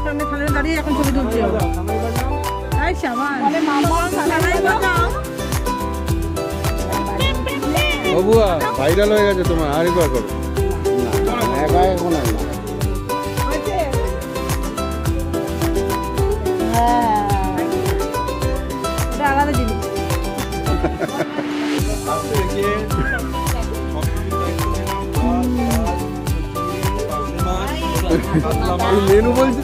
সামনে থানায় দাঁড়িয়ে এখন ছবি তুলছি। তাই সাবাস বাবুয়া ভাইরাল হয়ে গেছে তোমার, আরেকবার করো। আলাদা জিনিস। মেনু বলছে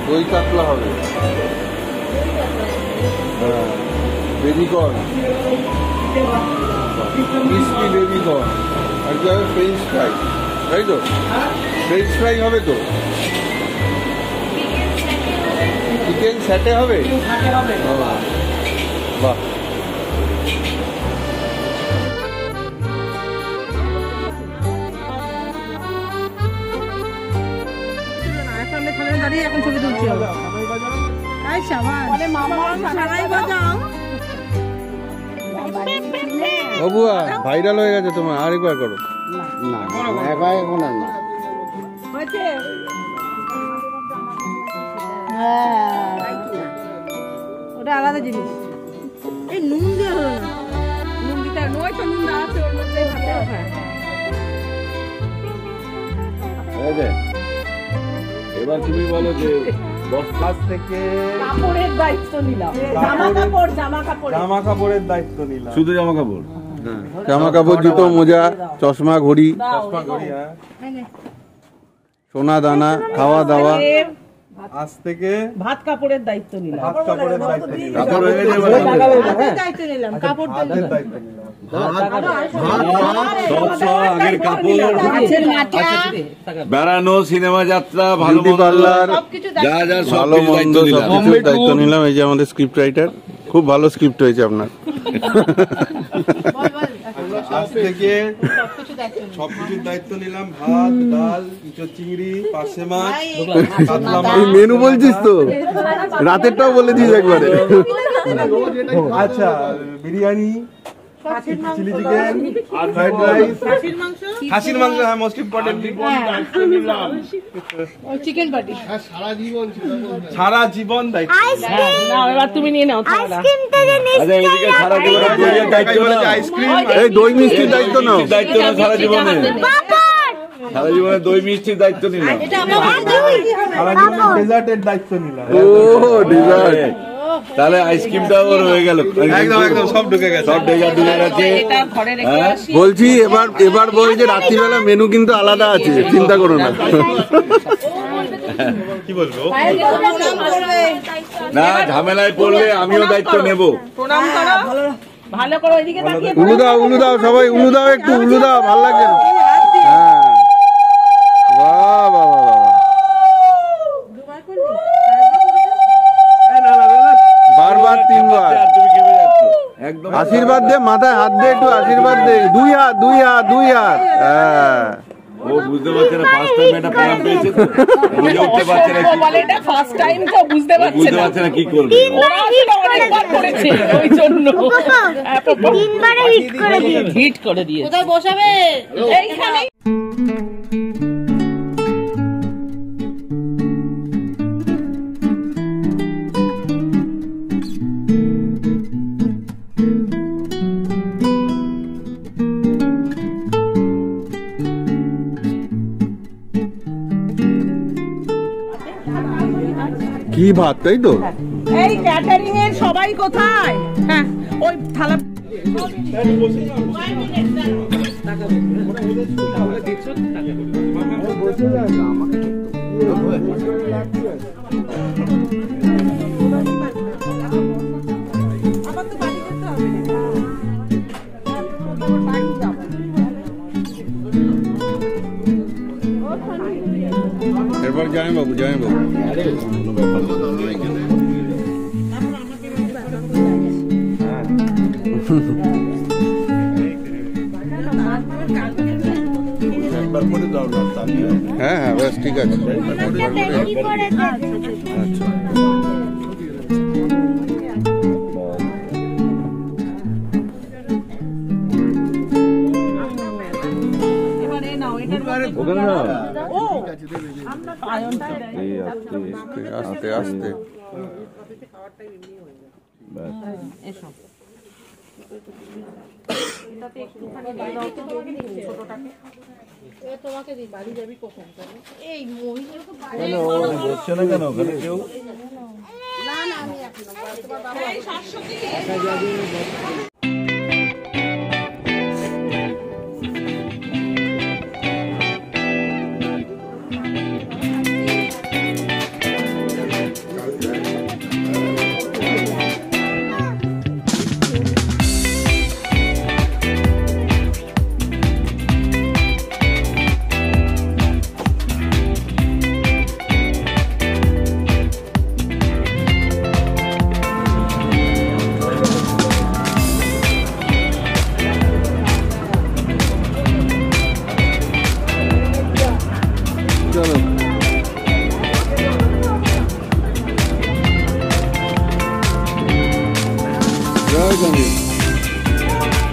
দই কাতলা হবে, হ্যাঁ বেবিকর্ন, ক্রিসপি বেবিকর্ন, আর কি হবে ফ্রেঞ্চ ফ্রাই, তাই তো? ফ্রেঞ্চ ফ্রাই হবে তো? চিকেন স্যাটে হবে? বাহ, দাঁড়িয়ে এখন ছবি তুলছি। তাই সাবাস বাবুয়া ভাইরাল হয়ে গেছে তোমার, আরেকবার করো। ওটা আলাদা জিনিস। এই নুন দিয়ে হলো না, নুন দিতে নয় তো, নুন আছে ওর মধ্যে। এবার তুমি বলো যে 10 মাস থেকে কাপড়ের দায়িত্ব নিলাম, জামা কাপড়ের দায়িত্ব নিলাম, শুধু জামা কাপড়, জামা কাপড়, জুতো, মোজা, চশমা, ঘড়ি, সোনা দানা, খাওয়া দাওয়া, আজ থেকে ভাত কাপড়ের দায়িত্ব নিলাম, কাপড় হয়ে গেছে, দায়িত্ব নিলাম, কাপড় দায়িত্ব নিলাম, আগের কাপড়, বেড়ানো, সিনেমা যাত্রা, ভালো পার্লার, যা যা সব ভালো মন্দ সবকিছুর দায়িত্ব নিলাম। এই যে আমাদের স্ক্রিপ্ট রাইটার, খুব ভালো স্ক্রিপ্ট হয়েছে আপনার। আজ থেকে সবকিছুর দায়িত্ব নিলাম, ভাত, ডাল, ইঁচড় চিংড়ি, পার্শে মাছ, কাতলা মাছ। মেনু বলছিস তো, রাতেরটাও বলে দিস একবারে। আচ্ছা, biryani, chilli chicken, fried rice, খাসির মাংস, হ্যাঁ মোস্ট ইম্পর্টেন্ট, চিকেন পার্টি, সারা জীবন দায়িত্ব। এবার তুমি নিয়ে নাও। আইসক্রিম, এই দই মিষ্টির দায়িত্ব নাও, দায়িত্ব না সারা জীবনে, সারা জীবনে দই মিষ্টির দায়িত্ব নিলাম, সারা জীবন ডেজার্টের দায়িত্ব নিলাম। ও ডেজার্ট, তাহলে আইসক্রিমটাও ওর হয়ে গেল, একদম একদম সব ঢুকে গেছে, সব ডেজার্ট ঢুকে গেছে। বলছি এবার বল যে রাত্রিবেলা মেনু কিন্তু আলাদা আছে, চিন্তা করো না। কি বলবো, না ঝামেলায় পড়লে আমিও দায়িত্ব নেব। ভালো করো, এদিকে তাকিয়ে উলু দাও সবাই, উলু দাও, একটু উলু দাও, ভালো লাগছে না? হ্যাঁ, বাহ বাহ বাহ, বারবার 3 বার তুমি কেমন যাচ্ছ? একদম আশীর্বাদ দে, মাথায় হাত দে, একটু আশীর্বাদ দে, 2 হাত 2 হাত 2 হাত, হ্যাঁ ও বুঝতে পারছে না ফার্স্ট টাইম এটা প্ল্যান পেয়েছে তো বুঝে উঠতে পারছে না কি বলে এটা ফার্স্ট টাইম তো বুঝতে পারছে না কি করবে ওরা আসলে অনেকবার করেছে ওই জন্য তিনবারে হিট করে দিয়েছে কোথায় বসাবে এইখানে কি ভাত তাই তো এই ক্যাটারিং এর সবাই কোথায় হ্যাঁ ওই থালা এরপর জয় বাবু হ্যাঁ হ্যাঁ বেশ ঠিক আছে আচ্ছা আস্তে আস্তে তোমাকে দিই বাড়ি যাবি কখন এই মহিলা তো বসছে না কেন ওখানে কেউ না না আমি এখনো তোমার বাবা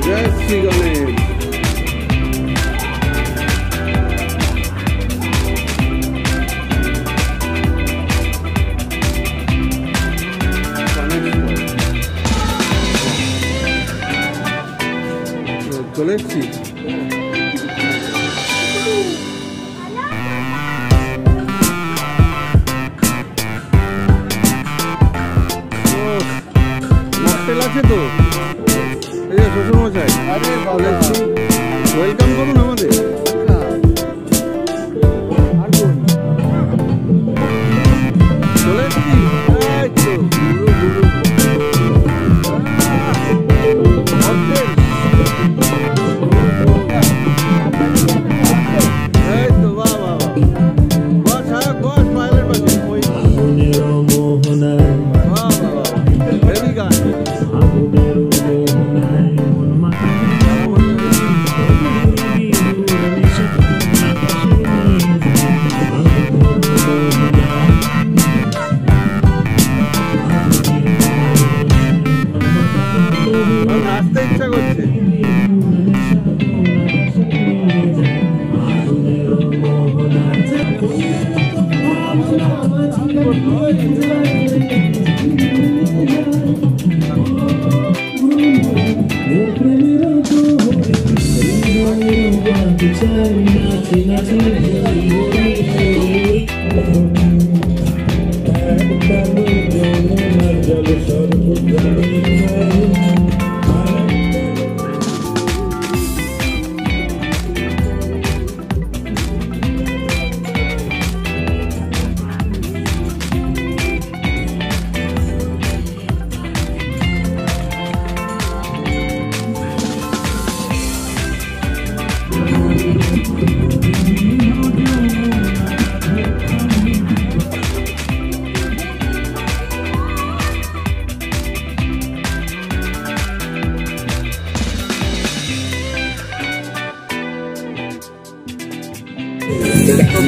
जय श्री गणेश चले আছে তো এই শ্বশুর মশাই ওয়েলকাম করুন আমাদের চলে এসেছি এই তো বাহ বাহ বস বস পাইলের বাজে হেভি গান নাচতে ইচ্ছা করছে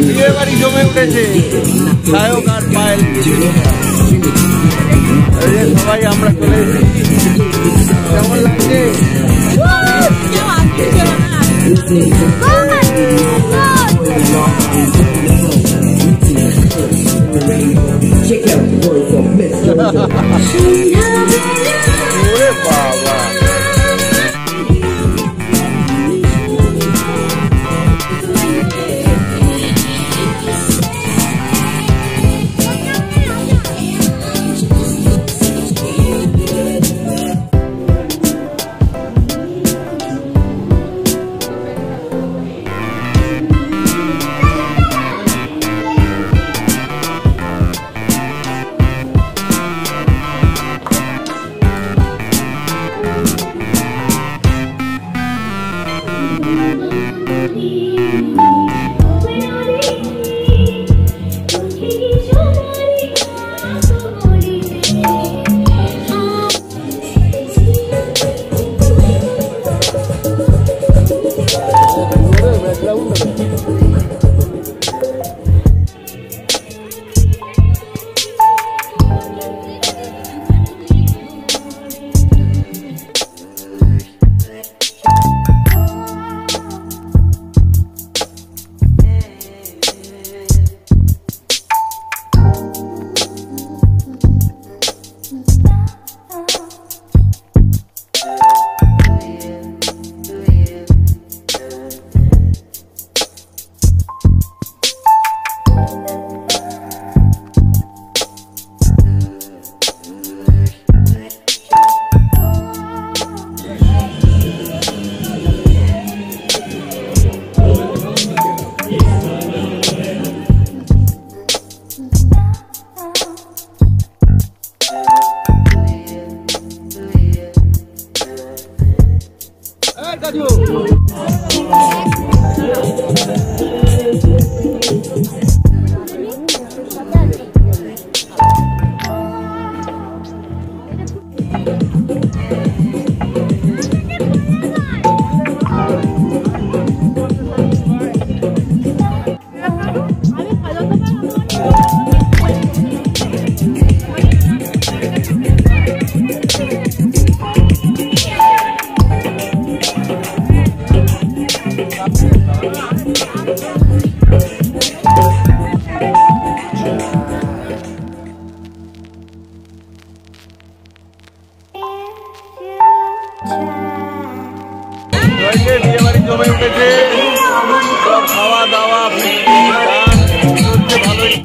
বিয়ে বাড়ি জমে উঠেছে সায়ক আর পায়েল। সবাই আমরা চলে এসেছি। কেমন লাগছে? ওরে বাবা, বিয়ে বাড়ি জমে উঠেছে। খাওয়া দাওয়া ভালোই।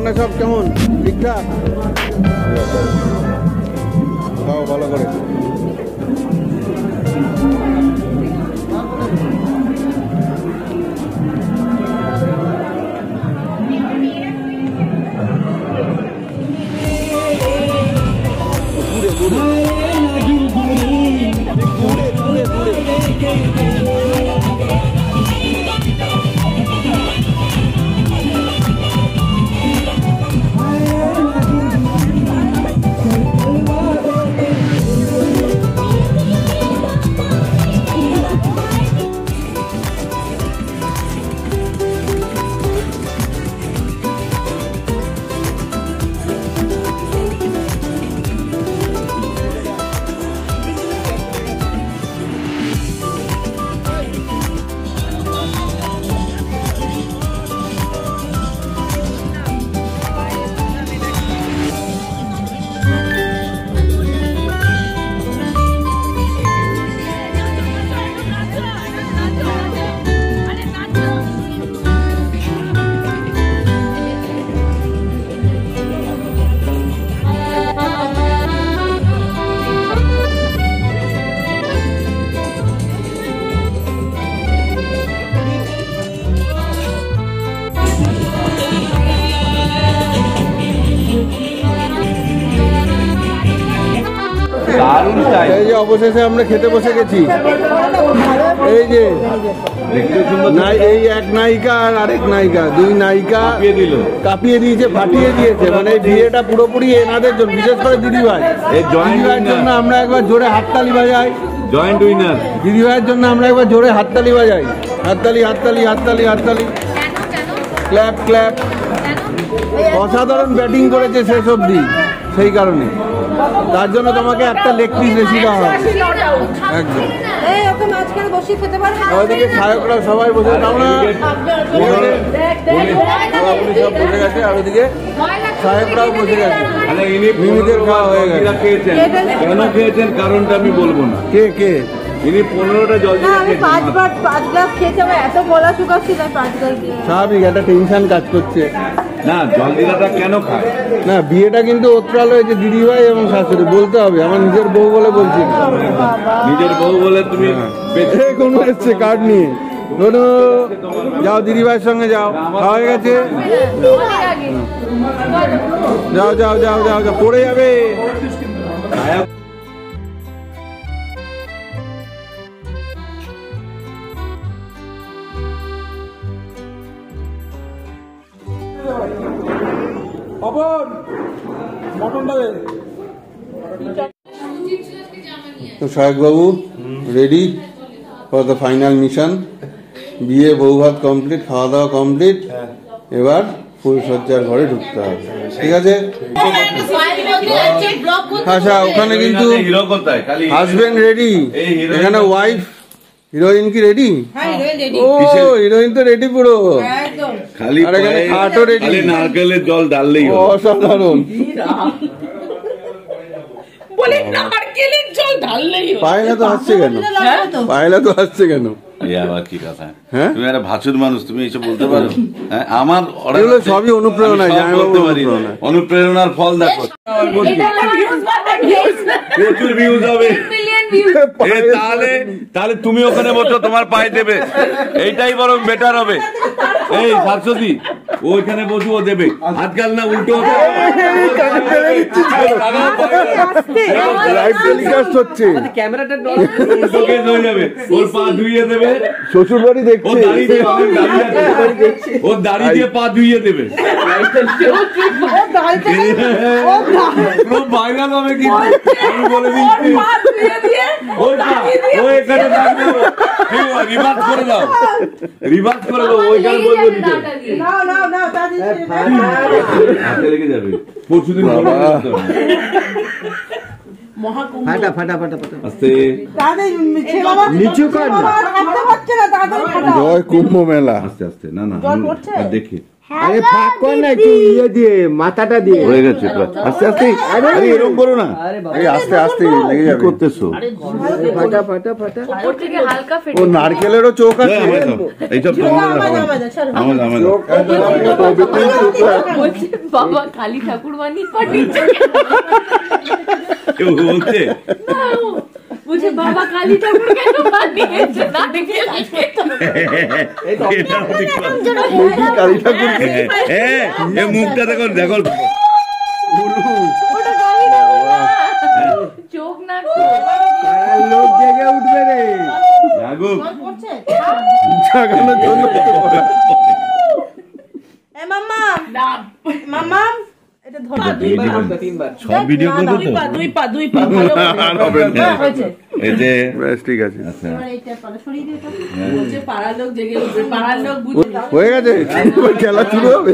রান্না সব কেমন ঠিকঠাক? খাও ভালো করে। এই যে অবশেষে আমরা খেতে বসে গেছি। এই যে এই এক নায়িকা আর আরেক নায়িকা, দুই নায়িকা কাঁপিয়ে দিয়েছে, ফাটিয়ে দিয়েছে। মানে এই বিয়েটা পুরোপুরি এনাদের জন্য, বিশেষ করে দিদি ভাই। এই দিদিভাইয়ের জন্য আমরা একবার জোরে হাততালি বাজাই। জয়েন্ট উইনার দিদি ভাইয়ের জন্য আমরা একবার জোরে হাততালি বাজাই। হাততালি হাততালি হাততালি হাততালি, ক্ল্যাপ ক্ল্যাপ। অসাধারণ ব্যাটিং করেছে শেষ অবধি, সেই কারণে তার জন্য তোমাকে একটা লেগ পিস বেশি দেওয়া হবে। একদম ওইদিকে সায়করা সবাই বসে, আমরা সব বসে গেছে, আর ওইদিকে সায়করাও বসে গেছে। মিমিদের খাওয়া হয়ে গেছে। কেন খেয়েছেন কারণটা আমি বলবো না। কে কে? ইনি 15টা জল স্বাভাবিক, একটা টেনশন কাজ করছে। না, জলজিরাটা কেন খায় না, বিয়েটা কিন্তু ওত্রাল হয়েছে দিদিভাই এবং শাশুড়ি, বলতে হবে। আমার নিজের বউ বলে বলছি, নিজের বউ বলে তুমি কোনো এসছে কার্ড নিয়ে। কোনো যাও দিদিভাইয়ের সঙ্গে যাও, খাওয়া হয়ে গেছে, যাও যাও যাও যাও যাও, পড়ে যাবে। তো শায়ক বাবু ready for the final mission. বিয়ে বউ ভাত কমপ্লিট, খাওয়া দাওয়া কমপ্লিট, এবার ফুলসজ্জার ঘরে ঢুকতে হবে। ঠিক আছে? আচ্ছা, ওখানে কিন্তু হাজবেন্ড রেডি, এখানে ওয়াইফ। হিরোইন কি রেডি? ও হিরোইন তো রেডি পুরো, খালি আর এখানে খাটও রেডি। নারকেলের জল ঢাললেই অসাধারণ। পায়লা তো হাসছে কেন? পায়লা তো হাসছে কেন? আবার কি কথা? হ্যাঁ, তুমি একটা ভাচুর মানুষ, তুমি এইসব বলতে পারো? হ্যাঁ, আমার সবই অনুপ্রেরণা, অনুপ্রেরণার ফল দেখো। প্রচুর ভিউজ হবে। তাহলে তুমি ওখানে বসো, তোমার পায়ে দেবে, এইটাই বরং বেটার হবে। এই শাশ্বতী ওইখানে বসু, ও দেবে। আজকাল না উল্টো ক্যামেরাটা হয়ে যাবে, ওর পা ধুইয়ে দেবে। শ্বশুর বাড়ি দেখছে, ওর দাড়ি দিয়ে পা ধুইয়ে দেবে। ভাইরাল হবে কিন্তু, আমি বলে দিচ্ছি। ও এখানে রিভার্স করে দাও, রিভার্স করে দাও, ওইখানে বলবো দিতে হাতে লেগে যাবে। পরশুদিন ফাটা ফাটা ফাটা ফাটা আস্তে নিচু কর। জয় কুম্ভ মেলা। আস্তে আস্তে, না না দেখি। আরে ফাঁক কর না একটু ইয়ে দিয়ে মাথাটা দিয়ে হয়ে গেছে আস্তে আস্তে আরে এরকম করো না এই আস্তে আস্তে লেগে যাবে করতেছো ফাটা ফাটা ফাটা ওপর থেকে হালকা ও নারকেলেরও চোখ আছে এইসব বলছে বাবা কালী ঠাকুর বানিয়ে পাঠিয়েছে কেউ বলছে বলছে বাবা কালী ঠাকুর কেন বানিয়েছে না দেখে কালী ঠাকুরকে মুখটা দেখো দেখো চোখ না লোক জেগে উঠবে রে জাগুক জাগানোর জন্য সব ভিডিও করবো তো এতে ঠিক আছে পাড়ার হয়ে গেছে খেলা শুরু হবে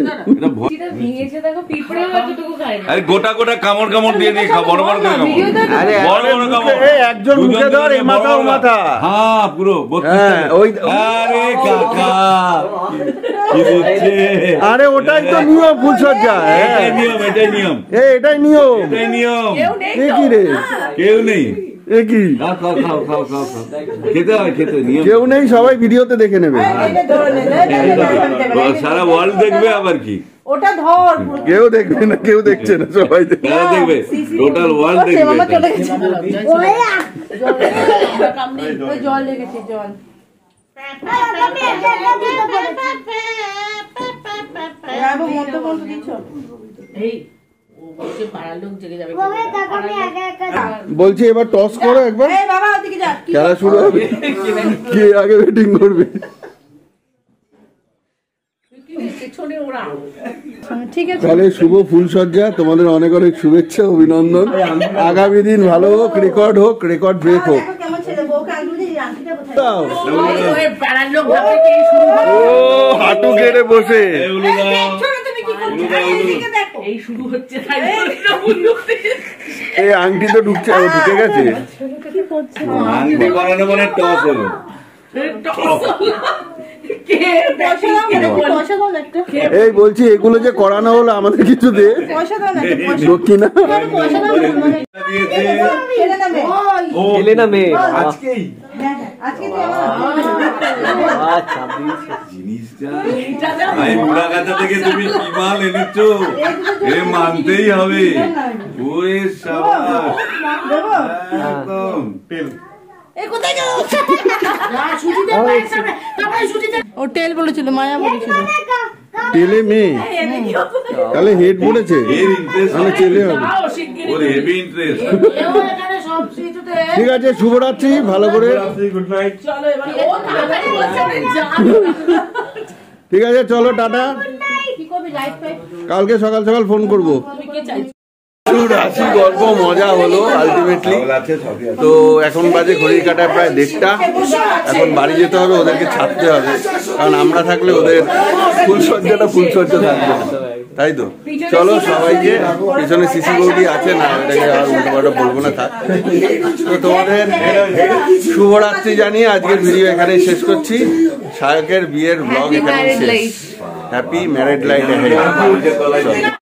ভেঙেছে দেখো পিঁপড়ে এতটুকু খায় না আরে গোটা গোটা কামড় কামড় দিয়ে দিয়ে খাও বড় বড় করে কামড় আরে বড় বড় কামড় একজন মুখে ধর এ মাথা ও মাথা হ্যাঁ পুরো হ্যাঁ ওই আরে কাকা কি দিচ্ছে আরে ওটাই তো নিয়ম ফুলসজ্জা এটাই নিয়ম এটাই নিয়ম এটাই নিয়ম এটাই নিয়ম এ কি রে কেউ নেই এ কি খাও খাও খাও খাও খাও খাও। খেতে হয় খেতে নিয়ম কেউ নেই সবাই ভিডিওতে দেখে নেবে সারা ওয়ার্ল্ড দেখবে আবার কি ওটা ধর কেউ দেখবে না কেউ দেখছে না সবাই দেখবে কারা দেখবে টোটাল ওয়ার্ল্ড দেখবে জল লেগেছে জল বলছি এবার টস করো একবার খেলা শুরু হবে কে আগে ব্যাটিং করবে ঠিক আছে তাহলে শুভ ফুলসজ্জা তোমাদের অনেক অনেক শুভেচ্ছা অভিনন্দন আগামী দিন ভালো হোক রেকর্ড ব্রেক হোক কেমন ছেলে বউকে আনতে আন্টিটা কোথায় দাও। পাড়ার লোক ও হাঁটু গেড়ে বসে এই শুরু হচ্ছে এই আংটি তো ঢুকছে ও ঢুকে গেছে আংটি করানো মানে টস হলো এই বলছি এগুলো যে করানো হলো আমাদের কিছু দে দক্ষিণা আজকেই জিনিসটা ভাই বুড়া গাছা থেকে তুমি কি মাল এনেছো এ মানতেই হবে ওরে সাবাস একদম তেল ও তেল বলেছিল মায়া বলেছিল তেলে মেয়ে তাহলে হেড পড়েছে এর ইন্টারেস্ট তাহলে চেলে হবে ওর হেভি ইন্টারেস্ট ঠিক আছে শুভরাত্রি ভালো করে গুড নাইট ঠিক আছে চলো টাটা কালকে সকাল সকাল ফোন করবো রাশি গল্প মজা হলো আলটিমেটলি তো এখন বাজে ঘড়ির কাটায় প্রায় 1:30 এখন বাড়ি যেতে হবে ওদেরকে ছাড়তে হবে কারণ আমরা থাকলে ওদের ফুলসজ্জা থাকবে না তাই তো চলো সবাইকে পিছনে সিসি বৌদি আছে না এটাকে আর উল্টোপাল্টা বলবো না থাক তো তোমাদের শুভরাত্রি জানিয়ে আজকের ভিডিও এখানেই শেষ করছি সায়কের বিয়ের ব্লগ এখানেই শেষ হ্যাপি ম্যারেড লাইফ